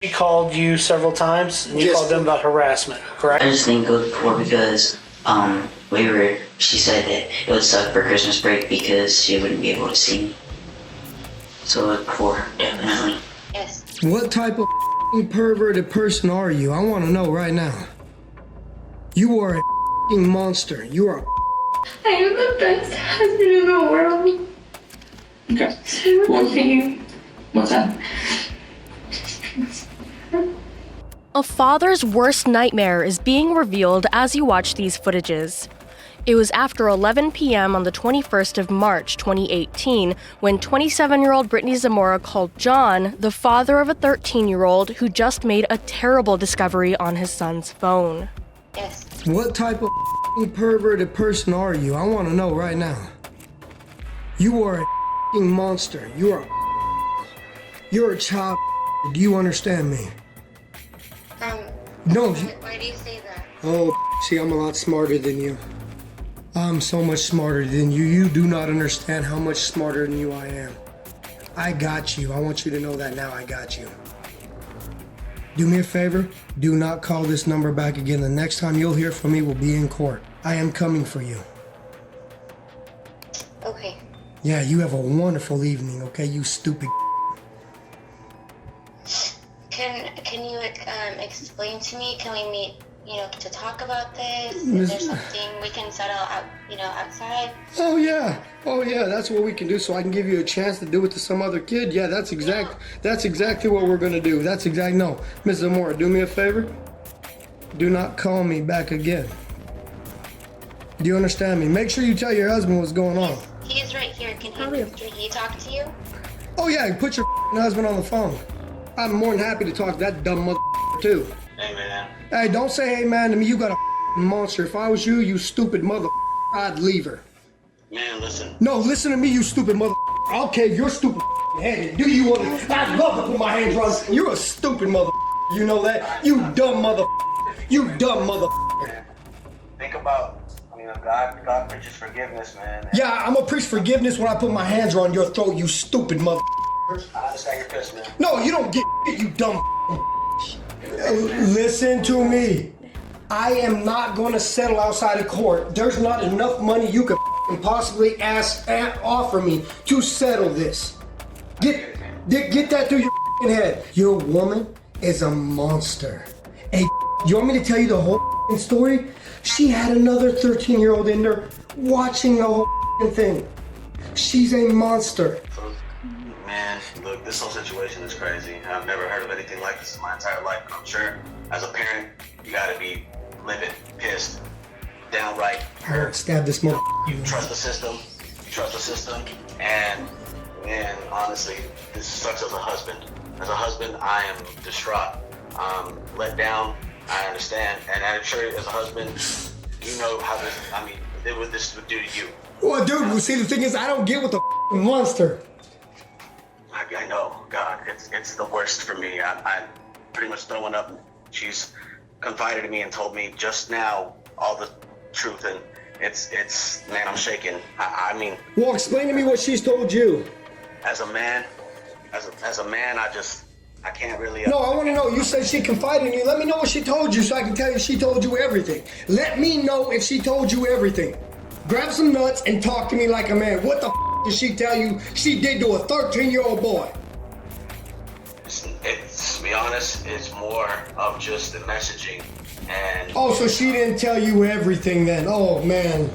He called you several times, and you called them about harassment, correct? I just didn't go before because she said that it would suck for Christmas break because she wouldn't be able to see me. So before, definitely. Yes. What type of perverted person are you? I want to know right now. You are a monster. You are. I am the best husband in the world. Okay. One thing. What's that? A father's worst nightmare is being revealed as you watch these footages. It was after 11 p.m. on the 21st of March, 2018, when 27-year-old Brittany Zamora called John, the father of a 13-year-old who just made a terrible discovery on his son's phone. Yes. What type of perverted person are you? I want to know right now. You are a monster. You're a child. Do you understand me? No. Why do you say that? Oh, see, I'm a lot smarter than you. I'm so much smarter than you. You do not understand how much smarter than you I am. I got you. I want you to know that now. I got you. Do me a favor. Do not call this number back again. The next time you'll hear from me will be in court. I am coming for you. Okay. Yeah, you have a wonderful evening, okay, you stupid. Can you explain to me? Can we meet, to talk about this? Is there something we can settle out, outside? Oh yeah, that's what we can do so I can give you a chance to do it to some other kid. Yeah, that's exactly what we're gonna do. No, Mrs. Zamora, do me a favor. Do not call me back again. Do you understand me? Make sure you tell your husband what's going on. He is right here. Can he talk to you? Oh yeah, put your husband on the phone. I'm more than happy to talk to that dumb mother too. Hey, man. Hey, don't say hey man to me. You got a monster. If I was you, you stupid mother, I'd leave her. Man, listen. No, listen to me, you stupid mother. I'll cave your stupid head. Do you want to? I'd love to put my hands on. You're a stupid mother. You know that? You dumb mother. You dumb mother. Think about, God preaches forgiveness, man. Yeah, I'm gonna preach forgiveness when I put my hands around your throat, you stupid mother. I understand your pissed, man. No, you don't get you dumb. Listen to me. I am not going to settle outside of court. There's not enough money you could possibly offer me to settle this. Get that through your head. Your woman is a monster. Hey, you want me to tell you the whole story? She had another 13-year-old in there watching the whole thing. She's a monster. Man, look, this whole situation is crazy. I've never heard of anything like this in my entire life. And I'm sure, as a parent, you gotta be livid, pissed, downright hurt. Stab this mother. You trust the system. And honestly, this sucks as a husband. As a husband, I am distraught, let down. I understand, and I'm sure as a husband, you know how this would do to you. Well, dude, see, the thing is, I don't get with the monster. I know, God, it's the worst for me. I'm pretty much throwing up. She's confided in me and told me just now all the truth, and it's man, I'm shaking. I mean. Well, explain to me what she's told you. As a man, I can't really. No, I want to know. You said she confided in you. Let me know what she told you so I can tell you she told you everything. Let me know if she told you everything. Grab some nuts and talk to me like a man. What the did she tell you she did to a 13-year-old boy? To be honest, it's more of just the messaging and. Oh, so she didn't tell you everything then? Oh man.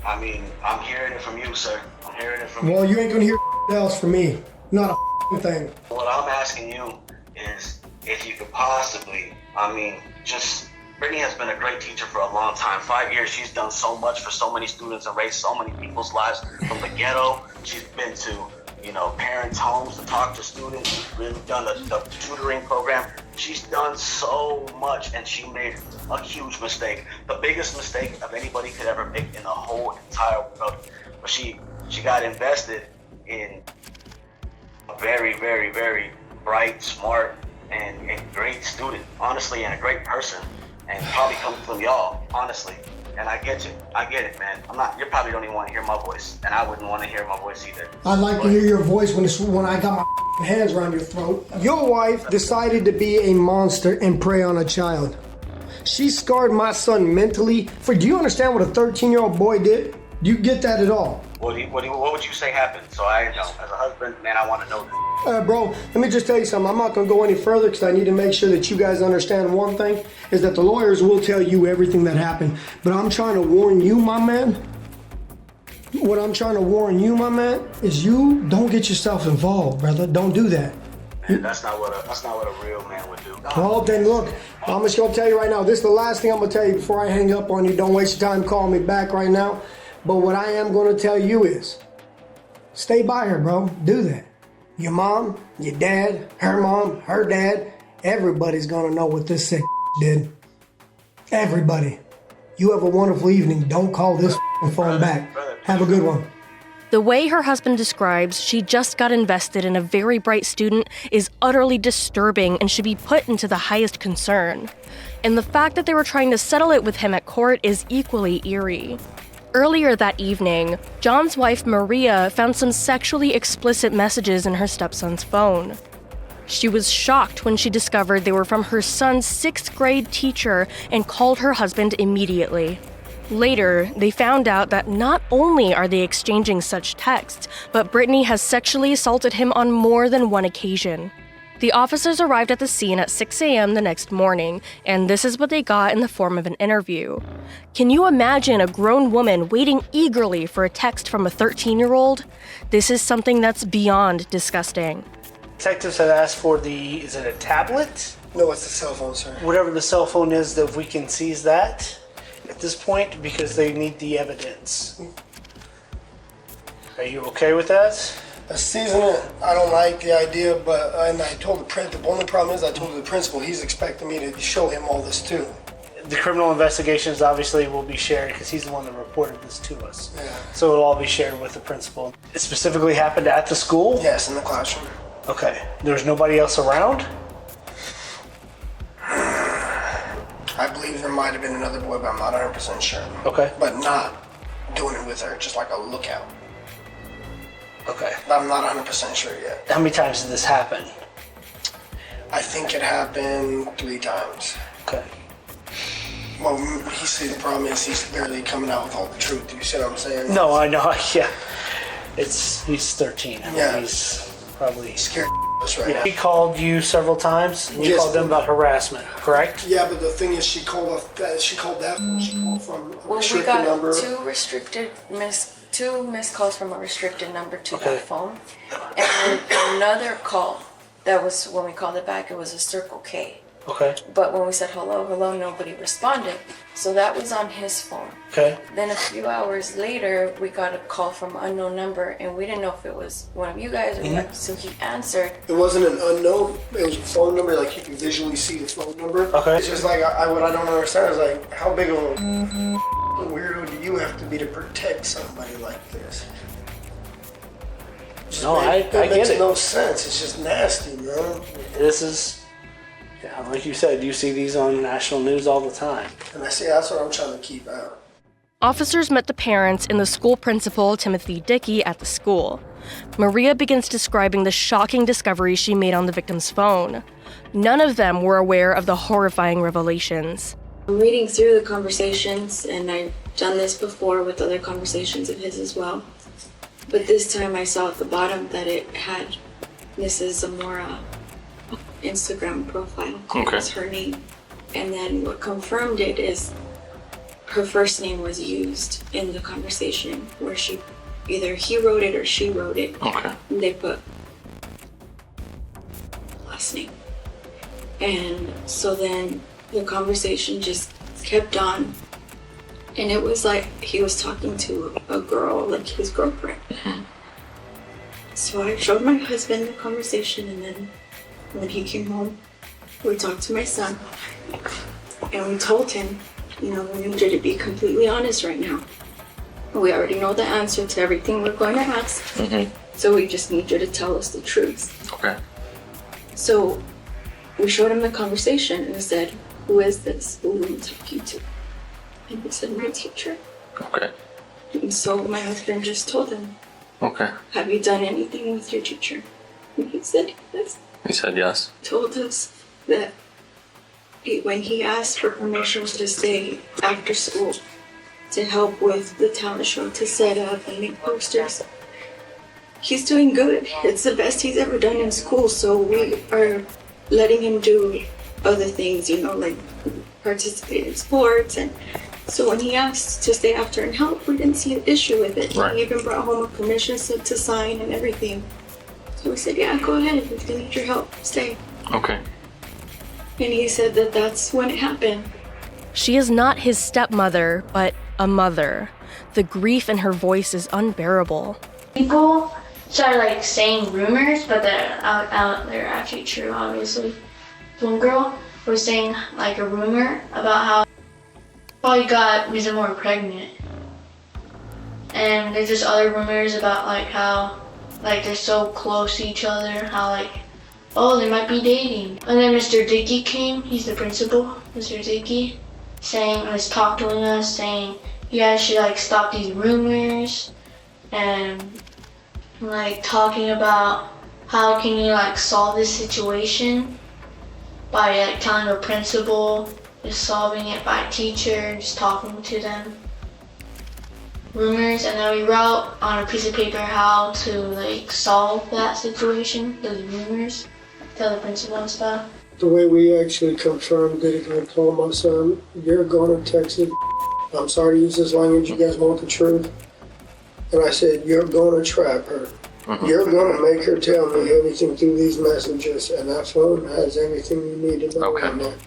I mean, I'm hearing it from you, sir. I'm hearing it from you. Well, you ain't gonna hear else from me. Not a thing. What I'm asking you is if you could possibly, Brittany has been a great teacher for a long time. 5 years, she's done so much for so many students and raised so many people's lives from the ghetto. She's been to, parents' homes to talk to students. She's really done the tutoring program. She's done so much, and she made a huge mistake. The biggest mistake of anybody could ever make in the whole entire world. But she got invested in a very, very, very bright, smart, and great student, honestly, and a great person. And probably comes from y'all, honestly. And I get you. I get it, man. You probably don't even want to hear my voice. And I wouldn't want to hear my voice either. I'd like to hear your voice when I got my hands around your throat. Your wife decided to be a monster and prey on a child. She scarred my son mentally. Do you understand what a 13-year-old boy did? Do you get that at all? What would you say happened? So I know. As a husband, man, I want to know this. Bro, let me just tell you something. I'm not going to go any further because I need to make sure that you guys understand one thing, is that the lawyers will tell you everything that happened. But I'm trying to warn you, my man. What I'm trying to warn you, my man, is you don't get yourself involved, brother. Don't do that. Man, that's not what a real man would do. Well, then look, I'm just going to tell you right now. This is the last thing I'm going to tell you before I hang up on you. Don't waste your time calling me back right now. But what I am going to tell you is, stay by her, bro. Do that. Your mom, your dad, her mom, her dad, everybody's going to know what this sick did. Everybody. You have a wonderful evening. Don't call this phone back. Have a good one. The way her husband describes she just got invested in a very bright student is utterly disturbing and should be put into the highest concern. And the fact that they were trying to settle it with him at court is equally eerie. Earlier that evening, John's wife Maria found some sexually explicit messages in her stepson's phone. She was shocked when she discovered they were from her son's 6th grade teacher and called her husband immediately. Later, they found out that not only are they exchanging such texts, but Brittany has sexually assaulted him on more than one occasion. The officers arrived at the scene at 6 a.m. the next morning, and this is what they got in the form of an interview. Can you imagine a grown woman waiting eagerly for a text from a 13-year-old? This is something that's beyond disgusting. Detectives had asked for is it a tablet? No, it's the cell phone, sir. Whatever the cell phone is, that we can seize that at this point because they need the evidence. Are you okay with that? Season it, I don't like the idea, and I told the principal. The only problem is I told the principal he's expecting me to show him all this too. The criminal investigations obviously will be shared because he's the one that reported this to us. Yeah. So it'll all be shared with the principal. It specifically happened at the school? Yes, in the classroom. Okay. There's nobody else around? I believe there might have been another boy, but I'm not 100% sure. Okay. But not doing it with her, just like a lookout. Okay. I'm not 100% sure yet. How many times did this happen? I think it happened 3 times. Okay. Well, the problem is he's barely coming out with all the truth. You see what I'm saying? No, I know. Yeah. He's 13. I mean, Yeah. He's probably Scared us right Yeah. now. He called you several times, and you Yes. called them about harassment, correct? Yeah, but the thing is, she called from a Well, we restricted got number. two missed calls from a restricted number to Okay. that phone, and another call that was when we called it back. It was a Circle K, Okay. but when we said hello, nobody responded. So that was on his phone. Okay. Then a few hours later, we got a call from an unknown number, and we didn't know if it was one of you guys or what. So he answered. It wasn't an unknown. It was a phone number. Like you can visually see the phone number. Okay. It's just like what I don't understand is like how big of a weirdo do you have to be to protect somebody like this? No, I get makes it. no sense. It's just nasty, man. This is, yeah, like you said, you see these on national news all the time. And I see that's what I'm trying to keep out. Officers met the parents and the school principal, Timothy Dickey, at the school. Maria begins describing the shocking discovery she made on the victim's phone. None of them were aware of the horrifying revelations. I'm reading through the conversations, and I've done this before with other conversations of his as well. But this time I saw at the bottom that it had Mrs. Zamora Instagram profile. Okay. It's her name. And then what confirmed it is her first name was used in the conversation where either he wrote it or she wrote it. Okay. And they put last name. And so then the conversation just kept on. And it was like he was talking to a girl, like his girlfriend. So I showed my husband the conversation, and then when he came home, we talked to my son. And we told him, we need you to be completely honest right now. We already know the answer to everything we're going to ask. So we just need you to tell us the truth. Okay. So we showed him the conversation and said, who is this? Who are you talking to? And he said, my teacher. Okay. And so my husband just told him, Okay. have you done anything with your teacher? And he said yes. He said yes. Told us that when he asked for permission to stay after school to help with the talent show, to set up and make posters, he's doing good. It's the best he's ever done in school, so we are letting him do other things, you know, like participate in sports. And so when he asked to stay after and help, we didn't see an issue with it. Right. He even brought home a permission slip to sign and everything. So we said, yeah, go ahead, if they need your help, stay. Okay. And he said that that's when it happened. She is not his stepmother, but a mother. The grief in her voice is unbearable. People started like saying rumors, but they're actually true, obviously. One girl was saying like a rumor about how probably got reason more pregnant. And there's just other rumors about like how like they're so close to each other, how like, oh, they might be dating. And then Mr. Dickey came, he's the principal, Mr. Dickey, was talking to us, saying you guys should like stop these rumors, and like talking about how can you like solve this situation by like telling the principal, just solving it by teacher, just talking to them. Rumors, and then we wrote on a piece of paper how to like solve that situation, those rumors, tell the principal and stuff. The way we actually confirmed it, I told my son, you're going to Texas. I'm sorry to use this language, you guys want the truth. And I said, you're going to trap her. You're going to make her tell me everything through these messages, and that phone has everything you need to know on that.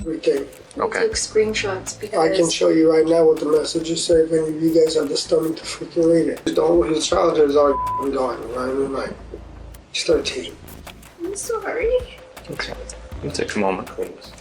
Everything. Okay. Took screenshots because I can show you right now what the messages say if any of you guys have the stomach to freaking read it. His childhood is already gone, right? I mean, like, he's 13. I'm sorry. Okay. You take a moment, please.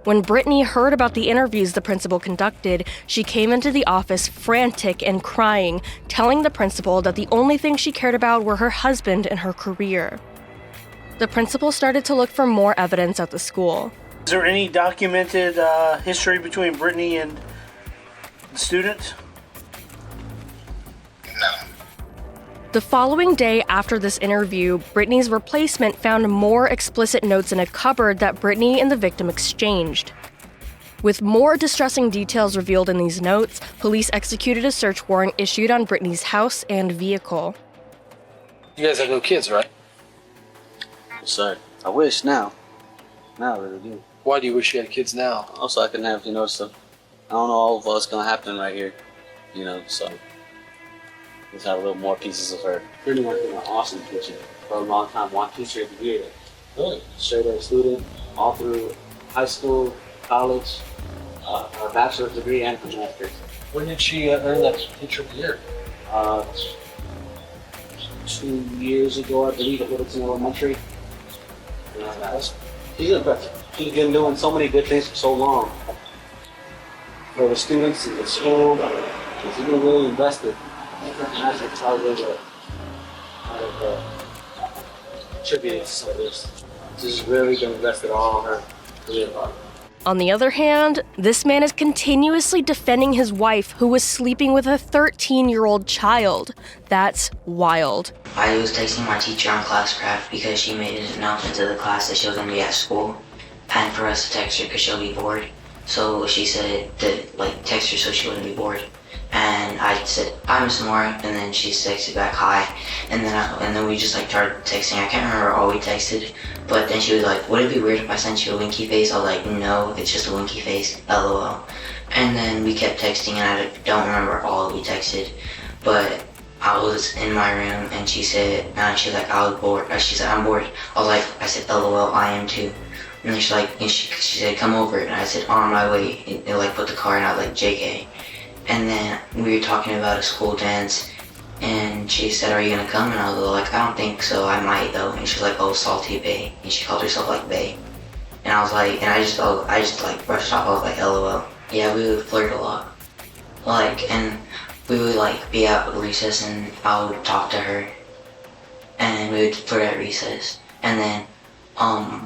When Brittany heard about the interviews the principal conducted, she came into the office frantic and crying, telling the principal that the only thing she cared about were her husband and her career. The principal started to look for more evidence at the school. Is there any documented history between Brittany and the student? The following day after this interview, Brittany's replacement found more explicit notes in a cupboard that Brittany and the victim exchanged. With more distressing details revealed in these notes, police executed a search warrant issued on Brittany's house and vehicle. You guys have no kids, right? Sir, I wish now. Now I really do. Why do you wish you had kids now? Also, I can have, so I don't know all of what's gonna happen right here, so let's have a little more pieces of her. Brittany has been an awesome teacher for a long time, one teacher every year. Really? Straight A student, all through high school, college, a bachelor's degree, and a master's. When did she earn that teacher of the year? 2 years ago, I believe, at Littleton Elementary. She's impressive. She's been doing so many good things for so long. For the students in the school, she's been really invested. And that's how they contributed to this. She's really been invested all her career. On the other hand, this man is continuously defending his wife who was sleeping with a 13-year-old child. That's wild. I was texting my teacher on class craft because she made an announcement to the class that she was going to be at school, and for us to text her because she'll be bored. So she said to text her so she wouldn't be bored. And I said, "Hi, Miss Moore," and then she texted back, "Hi," and then we just started texting. I can't remember all we texted, but then she was like, "Would it be weird if I sent you a winky face?" I was like, "No, it's just a winky face, LOL." And then we kept texting, and I don't remember all we texted, but I was in my room, and she said, she was like, "I was bored." She said, "I'm bored." I said, "LOL, I am too." And then she said, "Come over," and I said, "On my way," and put the car, and I was like, "JK." And then we were talking about a school dance, and she said, "Are you gonna come?" And I was like, "I don't think so, I might though." And she was like, "Oh, Salty Bae," and she called herself Bae. And I was like, and I just brushed off. I was like, "LOL." Yeah, we would flirt a lot. And we would be out at recess, and I would talk to her, and we would flirt at recess. And then our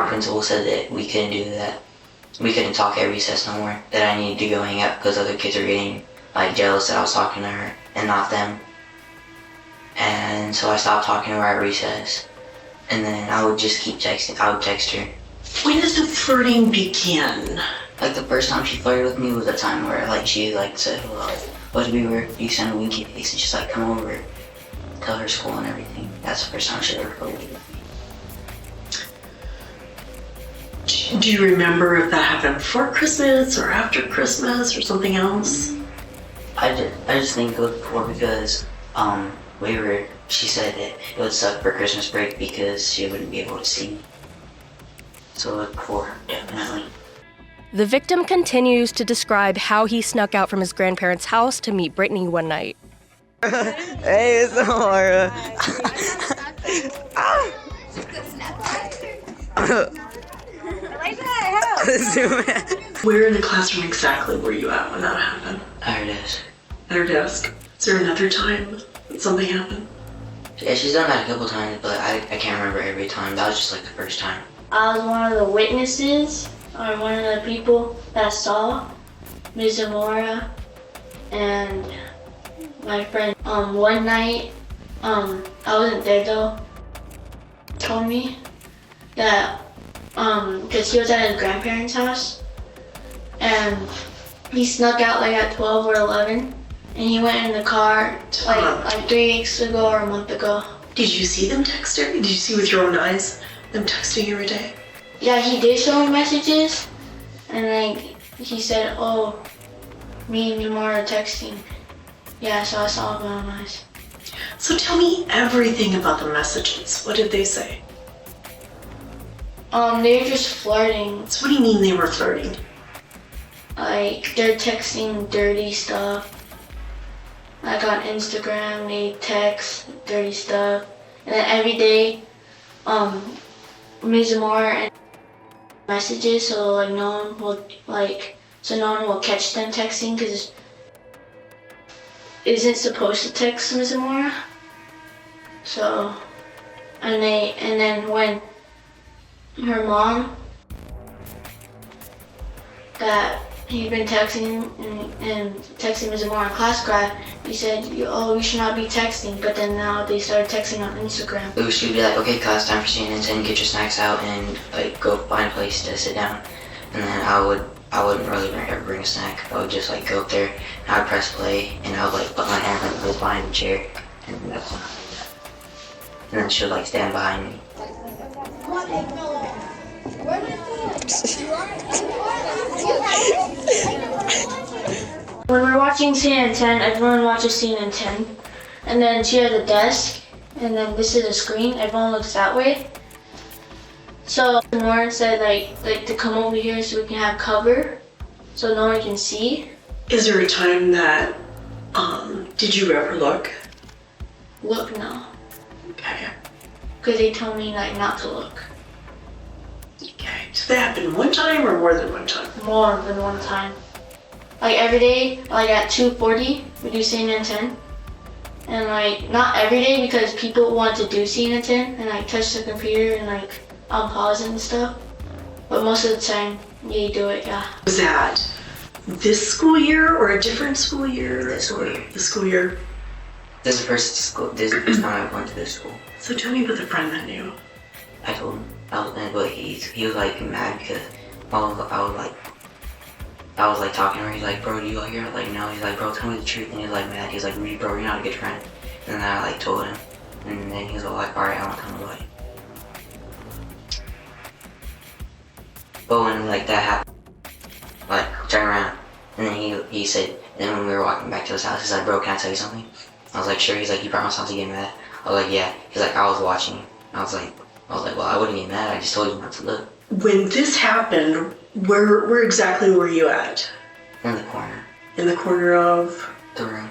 principal said that we couldn't do that. We couldn't talk at recess no more. That I needed to go hang out because other kids are getting like jealous that I was talking to her and not them. And so I stopped talking to her at recess. And then I would just keep texting. I would text her. When does the flirting begin? Like the first time she flirted with me was a time where like she like said, well, what we were, you sent a winky face and she's like, come over, tell her school and everything. That's the first time she ever flirted with me. Do you remember if that happened before Christmas or after Christmas or something else? I just think it was before because she said that it would suck for Christmas break because she wouldn't be able to see me. So it was before, definitely. The victim continues to describe how he snuck out from his grandparents' house to meet Brittany one night. Hey, it's Laura. Where in the classroom exactly were you at when that happened? At her desk. At her desk. Is there another time that something happened? Yeah, she's done that a couple times, but I can't remember every time. That was just like the first time. I was one of the witnesses, or one of the people that saw Ms. Zamora and my friend. One night, I wasn't there though, told me that, because he was at his grandparents' house, and he snuck out like at 12 or 11, and he went in the car like 3 weeks ago or a month ago. Did you see them texting? Did you see with your own eyes them texting every day? Yeah, he did show me messages, and like he said, oh, me and Yamar are texting. Yeah, so I saw it with my own eyes. So tell me everything about the messages. What did they say? They were just flirting. So what do you mean they were flirting? Like, they're texting dirty stuff. Like on Instagram, they text dirty stuff. And then every day, Ms. Moore and messages, so like no one will catch them texting, because isn't supposed to text Ms. Moore. So, and then when her mom, that he'd been texting and texting Ms. Moore in class grad, he said, oh, we should not be texting, but then now they started texting on Instagram. So she'd be like, okay, class, time for CNN 10, get your snacks out and like go find a place to sit down. And then I wouldn't really ever bring a snack. I would just like go up there and I'd press play and I would like put my hand like behind the chair and that's when I would do that. And then she'd like stand behind me. When we're watching CNN 10, everyone watches CNN 10, and then she has a desk, and then this is a screen. Everyone looks that way. So Lauren said like to come over here so we can have cover, so no one can see. Is there a time that did you ever look? Look, no, Okay. because they told me like not to look. Okay. Did that happen one time or more than one time? More than one time. Like every day, like at 2:40, we do CNN 10. And like, not every day because people want to do CNN 10 and like touch the computer and like unpause it and stuff. But most of the time, you do it, yeah. Was that this school year or a different school year? This school year. The school year. This is the first time I went to this school. So tell me about the friend that knew. I told him, but he was like mad because I was like talking to her. He's like, bro, do you like her? I was like, no. He's like, bro, tell me the truth. And he's like mad. He's like, bro, you're not a good friend. And then I like told him, and then he was like, all right, I won't tell nobody. But when like that happened, like turn around, and then he said, and then when we were walking back to his house, he's like, bro, can I tell you something? I was like, sure. He's like, you promise not to get mad? I was like, yeah. He's like, I was watching. I was like, well, I wouldn't get mad. I just told you not to look. When this happened, where exactly were you at? In the corner. In the corner of? The room.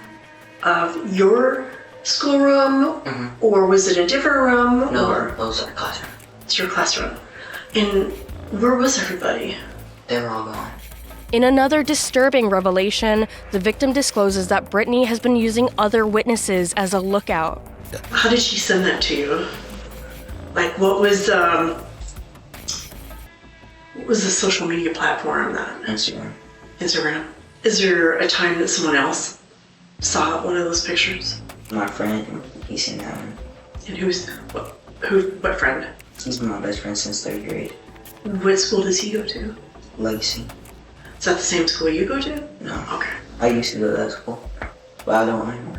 Of your schoolroom? Mm-hmm. Or was it a different room? No, or? those are classroom. It's your classroom. And where was everybody? They were all gone. In another disturbing revelation, the victim discloses that Brittany has been using other witnesses as a lookout. How did she send that to you? Like, what was the social media platform that? Instagram. Instagram. Is there a time that someone else saw one of those pictures? My friend, he's seen that one. And what friend? He's been my best friend since 3rd grade. What school does he go to? Legacy. Is that the same school you go to? No. Okay. I used to go to that school, but I don't anymore.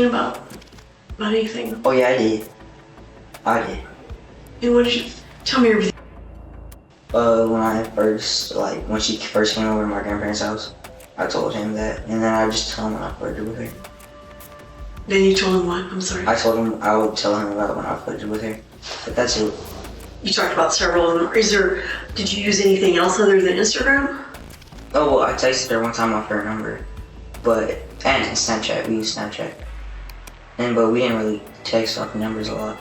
About anything? Oh yeah, I did. And what did you tell me everything? When she first came over to my grandparents' house, I told him that, and then I just told him when I flirted with her. Then you told him what? I'm sorry. I told him I would tell him about when I flirted with her, but that's it. You talked about several of them. Did you use anything else other than Instagram? Oh well, I texted her one time off her number, and Snapchat. We used Snapchat, but we didn't really text off numbers a lot.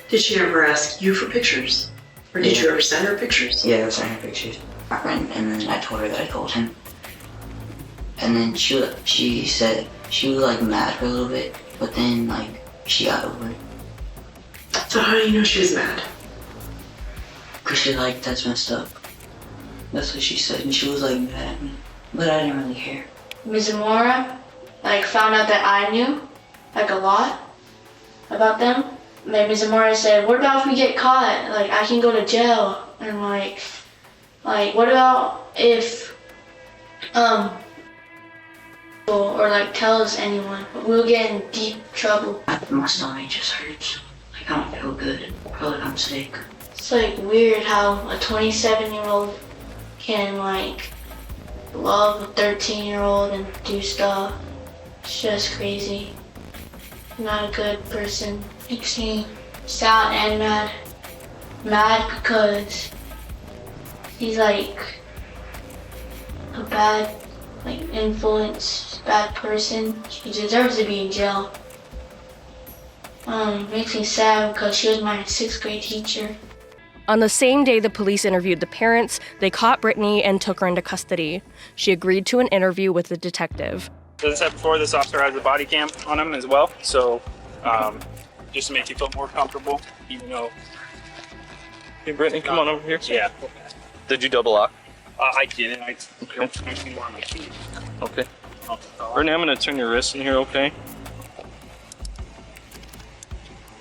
Did she ever ask you for pictures? Or did you ever send her pictures? Yeah, I sent her pictures. And then I told her that I told him. And then she said she was like mad for a little bit, but then like she got over it. So how do you know she was mad? Cause she's like, that's messed up. That's what she said, and she was like mad at me, but I didn't really care. Ms. Zamora, found out that I knew, a lot about them. Maybe Zamora said, what about if we get caught? I can go to jail. And what about if, or tells anyone, we'll get in deep trouble. My stomach just hurts. I don't feel good. I feel like I'm sick. It's weird how a 27-year-old can love a 13-year-old and do stuff. It's just crazy. Not a good person. Makes me sad and mad. Mad because he's a bad influence, bad person. She deserves to be in jail. Makes me sad because she was my 6th grade teacher. On the same day the police interviewed the parents, they caught Brittany and took her into custody. She agreed to an interview with the detective. As I said before, this officer has a body cam on him as well, so just to make you feel more comfortable, even though... Hey, Brittany, come on over here. Yeah. Did you double lock? I didn't. I don't see more on my keys. Okay. Brittany, I'm going to turn your wrist in here, okay?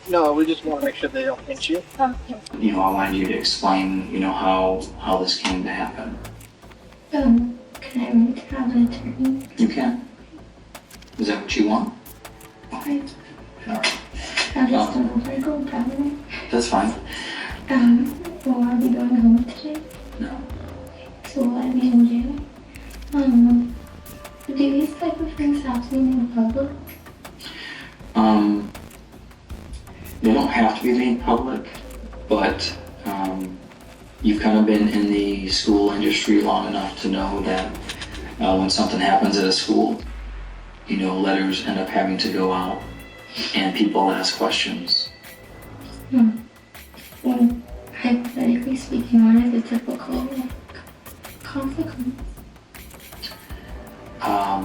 No, we just want to make sure they don't pinch you. I wanted you to explain, how this came to happen. Can I have an attorney? You can. Is that what you want? Right. All right. I just don't know if I go probably. That's fine. Will I be going home today? No. So will I be in jail? Do these type of things happen in public? They don't have to be made public, but you've kind of been in the school industry long enough to know that when something happens at a school, letters end up having to go out and people ask questions. Well, hypothetically speaking, what is a typical consequence? I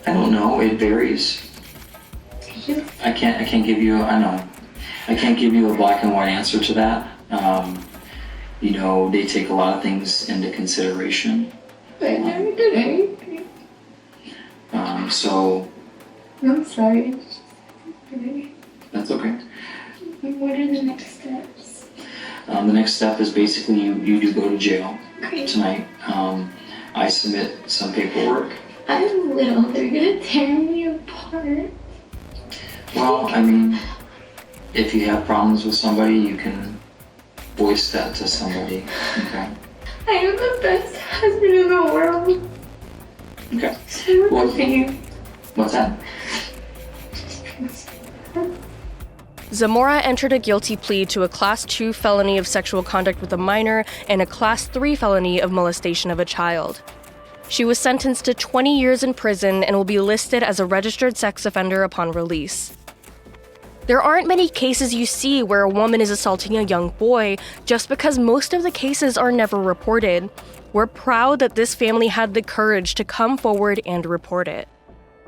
don't know. It varies. I can't give you. I know. I can't give you a black and white answer to that. They take a lot of things into consideration. I never did anything. So. I'm sorry. That's okay. What are the next steps? The next step is basically you do go to jail Okay. tonight. I submit some paperwork. I'm little. They're gonna tear me apart. Well, if you have problems with somebody, you can voice that to somebody. Okay. I am the best husband in the world. Okay. So Well, you. what's that? Zamora entered a guilty plea to a Class 2 felony of sexual conduct with a minor and a Class 3 felony of molestation of a child. She was sentenced to 20 years in prison and will be listed as a registered sex offender upon release. There aren't many cases you see where a woman is assaulting a young boy just because most of the cases are never reported. We're proud that this family had the courage to come forward and report it.